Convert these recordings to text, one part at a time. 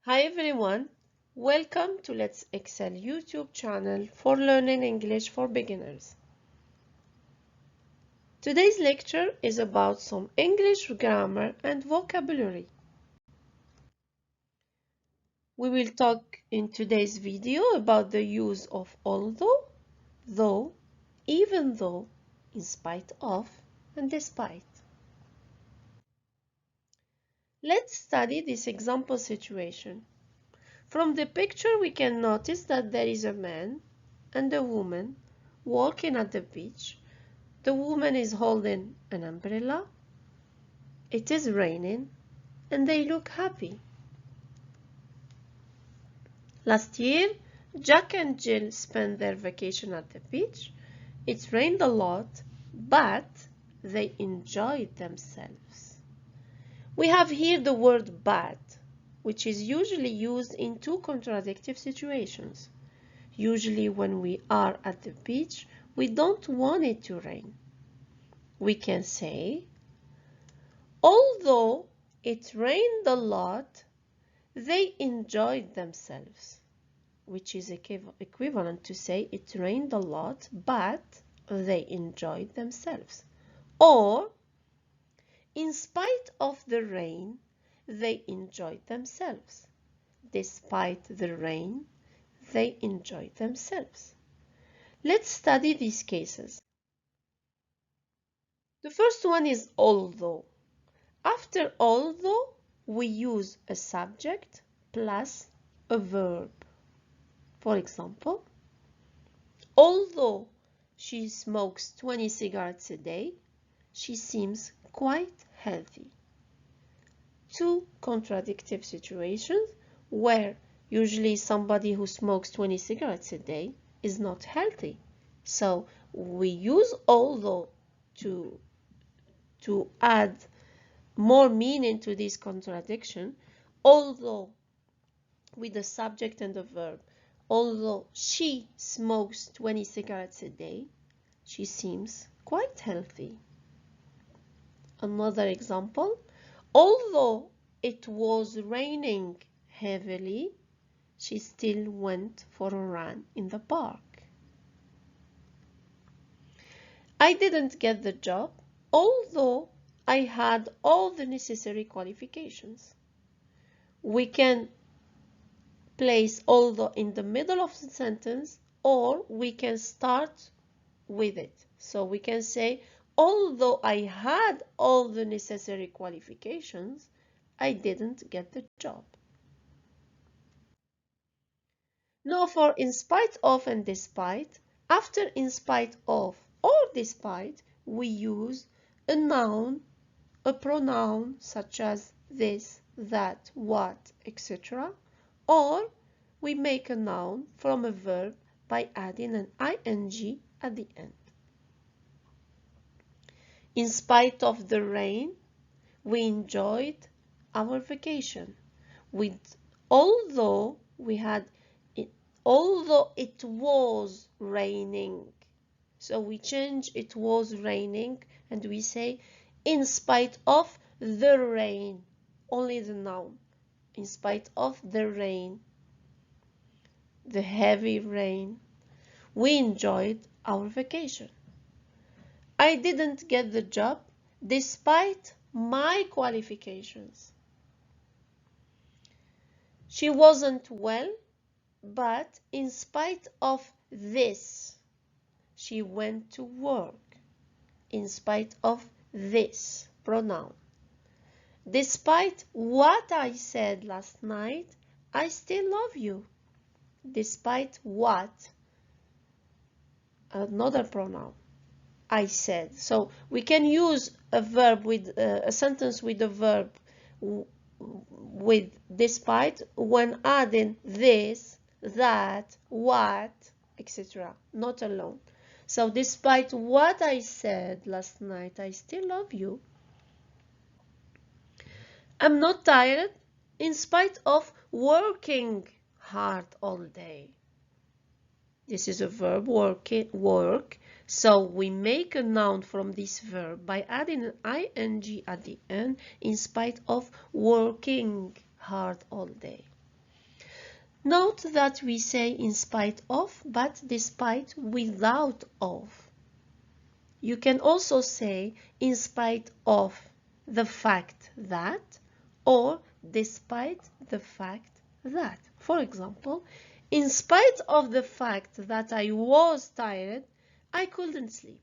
Hi everyone, welcome to Let's Excel YouTube channel for learning English for beginners. Today's lecture is about some English grammar and vocabulary. We will talk in today's video about the use of although, though, even though, in spite of, and despite. Let's study this example situation. From the picture we can notice that there is a man and a woman walking at the beach. The woman is holding an umbrella. It is raining and they look happy. Last year, Jack and Jill spent their vacation at the beach. It rained a lot, but they enjoyed themselves. We have here the word but, which is usually used in two contradictory situations. Usually when we are at the beach, we don't want it to rain. We can say, although it rained a lot, they enjoyed themselves, which is equivalent to say it rained a lot, but they enjoyed themselves. Or, in spite of the rain, they enjoyed themselves. Despite the rain, they enjoyed themselves. Let's study these cases. The first one is although. After although, we use a subject plus a verb. For example, although she smokes 20 cigarettes a day, she seems quite healthy. Two contradictory situations where usually somebody who smokes 20 cigarettes a day is not healthy. So we use although to add more meaning to this contradiction, although with the subject and the verb. Although she smokes 20 cigarettes a day, she seems quite healthy. Another example, although it was raining heavily, she still went for a run in the park. I didn't get the job, although I had all the necessary qualifications. We can place although in the middle of the sentence, or we can start with it. So we can say, although I had all the necessary qualifications, I didn't get the job. Now for in spite of and despite, after in spite of or despite, we use a noun, a pronoun such as this, that, what, etc. Or we make a noun from a verb by adding an ing at the end. In spite of the rain, we enjoyed our vacation. Although it was raining. So we change it was raining and we say in spite of the rain, only the noun. In spite of the rain, the heavy rain, we enjoyed our vacation. I didn't get the job despite my qualifications. She wasn't well, but in spite of this, she went to work. In spite of this pronoun. Despite what I said last night, I still love you. Despite what? Another pronoun. I said. So we can use a verb with a sentence with a verb with despite when adding this, that, what, etc. Not alone. So despite what I said last night, I still love you. I'm not tired in spite of working hard all day. This is a verb, work. So we make a noun from this verb by adding an ing at the end in spite of working hard all day. Note that we say in spite of, but despite without of. You can also say in spite of the fact that, or despite the fact that. For example, in spite of the fact that I was tired, I couldn't sleep.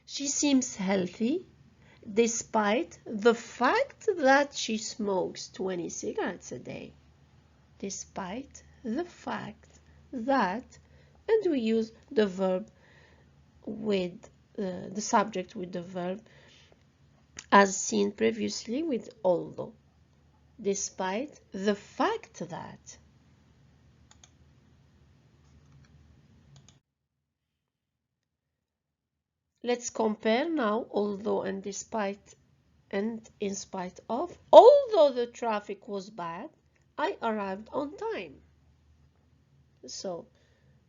She seems healthy despite the fact that she smokes 20 cigarettes a day. Despite the fact that, and we use the verb with the subject with the verb as seen previously with although. Despite the fact that. Let's compare now although and despite and in spite of. Although the traffic was bad, I arrived on time. So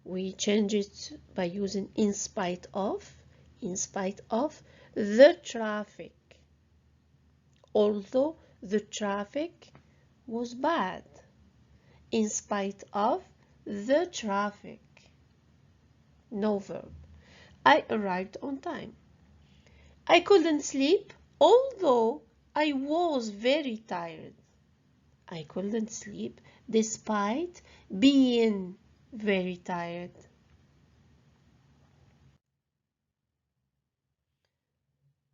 we change it by using in spite of the traffic. Although the traffic was bad, in spite of the traffic. No verb. I arrived on time. I couldn't sleep, although I was very tired. I couldn't sleep despite being very tired.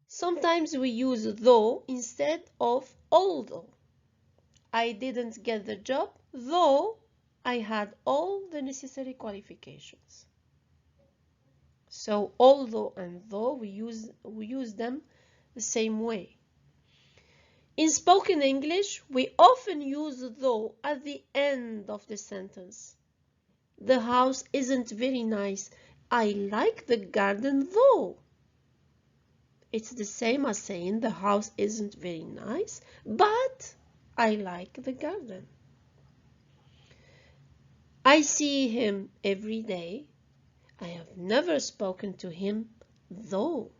Sometimes we use though instead of although. I didn't get the job, though I had all the necessary qualifications. So although and though we use them the same way. In spoken English, we often use though at the end of the sentence. The house isn't very nice. I like the garden though. It's the same as saying the house isn't very nice, but I like the garden. I see him every day. I have never spoken to him, though,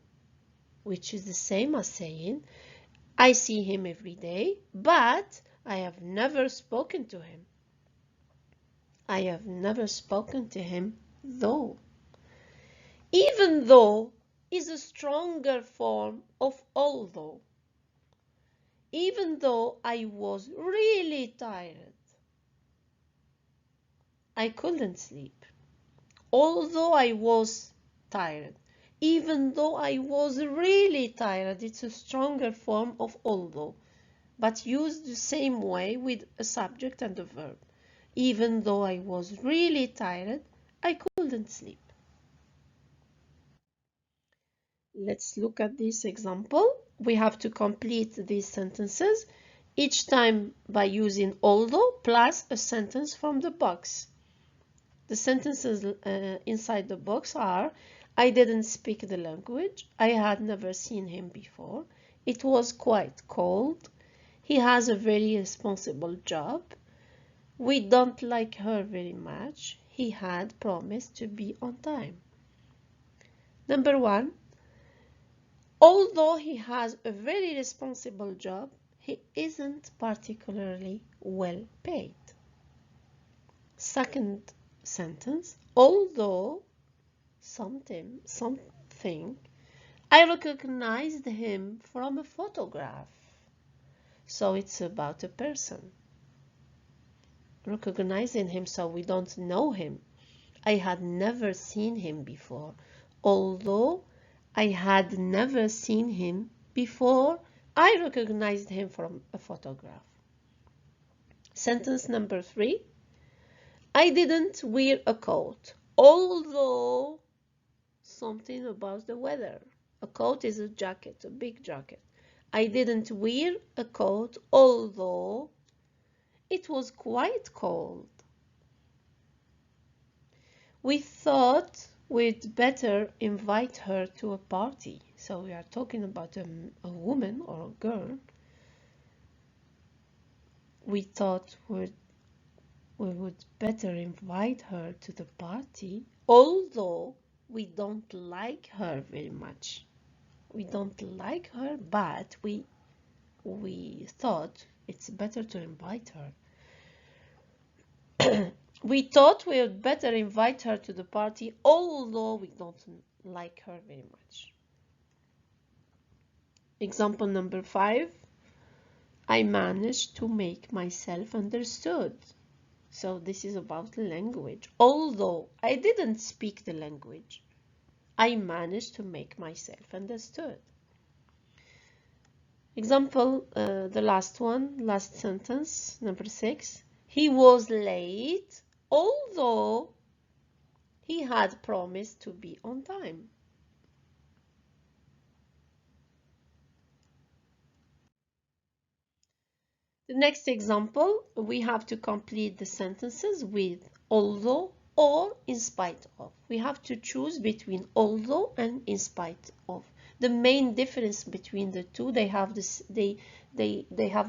which is the same as saying, I see him every day, but I have never spoken to him. I have never spoken to him, though. Even though is a stronger form of although. Even though I was really tired, I couldn't sleep. Although I was tired, even though I was really tired, it's a stronger form of although, but used the same way with a subject and a verb. Even though I was really tired, I couldn't sleep. Let's look at this example. We have to complete these sentences, each time by using although plus a sentence from the box. The sentences inside the box are, I didn't speak the language. I had never seen him before. It was quite cold. He has a very responsible job. We don't like her very much. He had promised to be on time. Number 1. Although he has a very responsible job, he isn't particularly well paid. Second sentence, although something, I recognized him from a photograph. So it's about a person. Recognizing him, so we don't know him. I had never seen him before. Although I had never seen him before, I recognized him from a photograph. Sentence number 3. I didn't wear a coat, although something about the weather. A coat is a jacket, a big jacket. I didn't wear a coat, although it was quite cold. We thought we'd better invite her to a party. So we are talking about a woman or a girl. We thought we would better invite her to the party, although we don't like her very much. We don't like her, but we thought it's better to invite her. We thought we would better invite her to the party, although we don't like her very much. Example number 5. I managed to make myself understood. So this is about language. Although I didn't speak the language, I managed to make myself understood. Example, the last sentence, number 6. He was late, although he had promised to be on time. The next example, we have to complete the sentences with although or in spite of. We have to choose between although and in spite of. The main difference between the two, they have the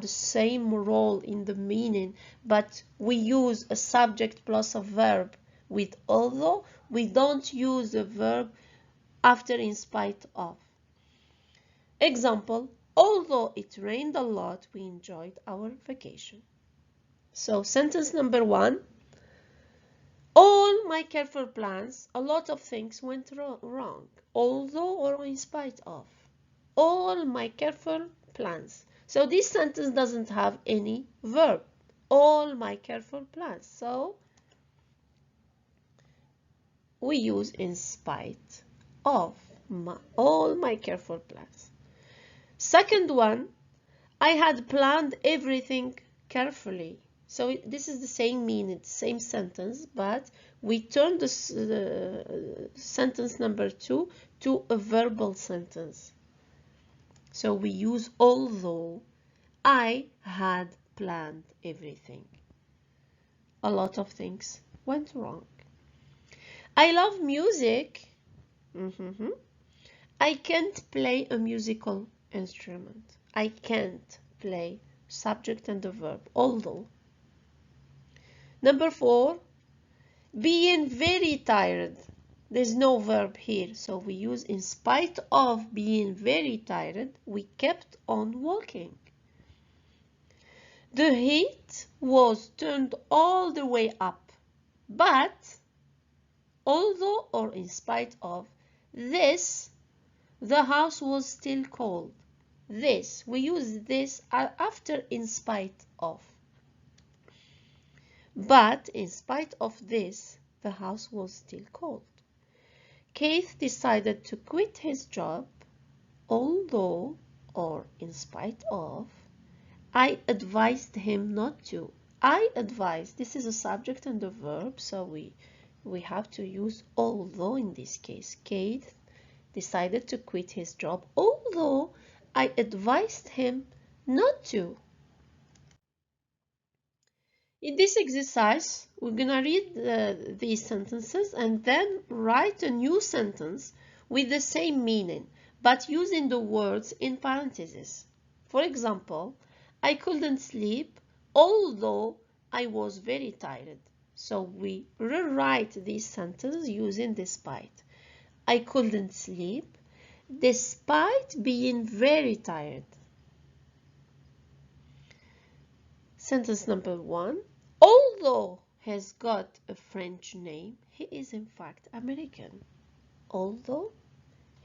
same role in the meaning, but we use a subject plus a verb with although. We don't use a verb after in spite of. Example, although it rained a lot, we enjoyed our vacation. So sentence number 1. All my careful plans, a lot of things went wrong, although or in spite of. All my careful plans. So this sentence doesn't have any verb. All my careful plans. So we use in spite of all my careful plans. Second one, I had planned everything carefully. So this is the same meaning, same sentence, but we turn the sentence number 2 to a verbal sentence. So we use although. I had planned everything. A lot of things went wrong. I love music. I can't play a musical instrument. I can't play, subject and the verb, although. Number 4, being very tired. There's no verb here, so we use in spite of being very tired, we kept on walking. The heat was turned all the way up, but although or in spite of this, the house was still cold. This, we use this after in spite of. But in spite of this, the house was still cold. Keith decided to quit his job, although or in spite of, I advised him not to. I advised, this is a subject and a verb, so we have to use although in this case. Keith decided to quit his job, although I advised him not to. In this exercise, we're gonna read these sentences and then write a new sentence with the same meaning, but using the words in parentheses. For example, I couldn't sleep, although I was very tired. So we rewrite this sentence using despite. I couldn't sleep despite being very tired. Sentence number 1. Although has got a French name, he is in fact American. Although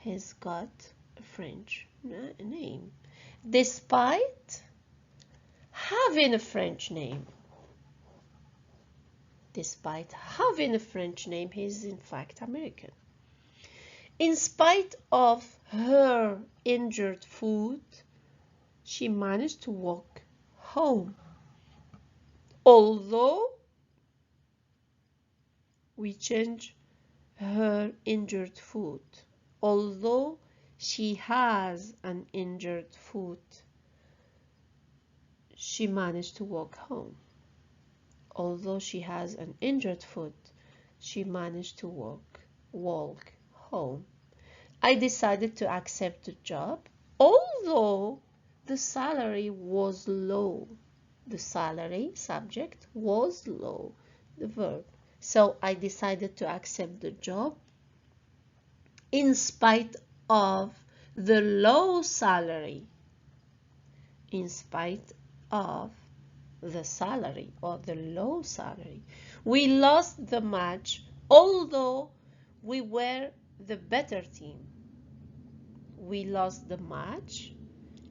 has got a French name. Despite having a French name. Despite having a French name, he is in fact American. In spite of her injured foot, she managed to walk home. Although we change her injured foot. Although she has an injured foot, she managed to walk home. Although she has an injured foot, she managed to walk home. I decided to accept the job, although the salary was low. The salary, subject, was low, the verb. So I decided to accept the job in spite of the low salary. In spite of the salary or the low salary. We lost the match, although we were the better team. We lost the match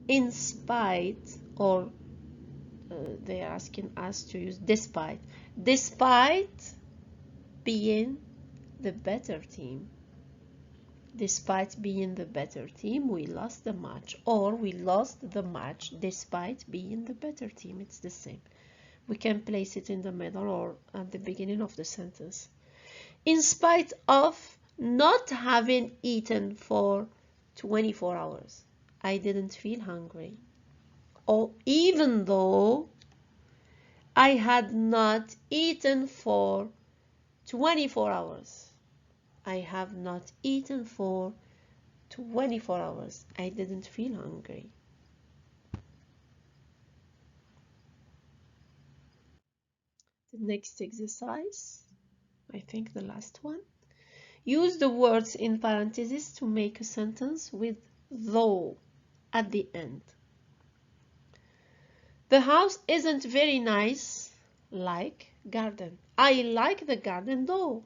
in spite, or they are asking us to use despite. Despite being the better team. Despite being the better team, we lost the match, or we lost the match despite being the better team. It's the same. We can place it in the middle or at the beginning of the sentence. In spite of not having eaten for 24 hours, I didn't feel hungry. Or even though I had not eaten for 24 hours. I have not eaten for 24 hours. I didn't feel hungry. The next exercise, I think the last one. Use the words in parentheses to make a sentence with though at the end. The house isn't very nice, like garden. I like the garden though.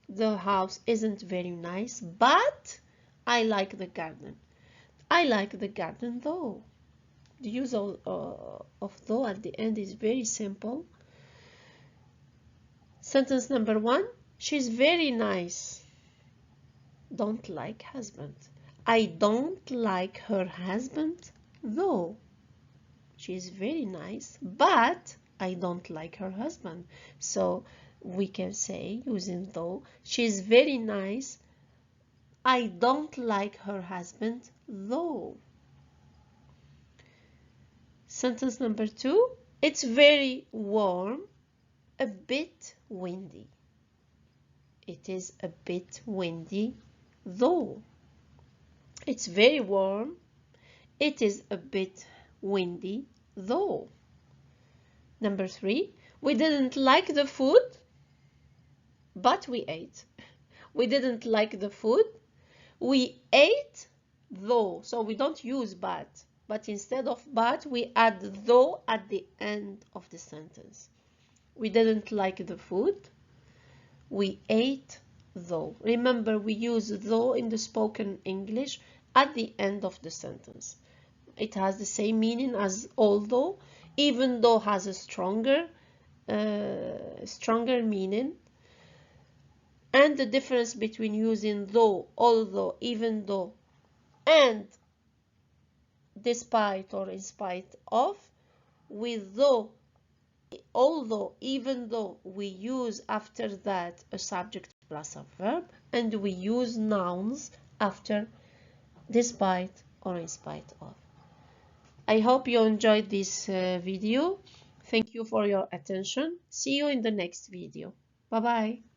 The house isn't very nice, but I like the garden. I like the garden though. The use of though at the end is very simple. Sentence number 1. She's very nice. Don't like husband. I don't like her husband though. She's very nice, but I don't like her husband. So we can say, using though, she's very nice. I don't like her husband though. Sentence number 2. It's very warm, a bit windy. It is a bit windy though. It's very warm. It is a bit windy though. Number 3. We didn't like the food, but we ate. We didn't like the food. We ate though. So we don't use but instead of but, we add though at the end of the sentence. We didn't like the food. We ate though. Remember, we use though in the spoken English at the end of the sentence. It has the same meaning as although, even though has a stronger meaning. And the difference between using though, although, even though, and despite or in spite of, with though, although, even though, we use after that a subject plus a verb, and we use nouns after despite or in spite of. I hope you enjoyed this video. Thank you for your attention. See you in the next video. Bye bye.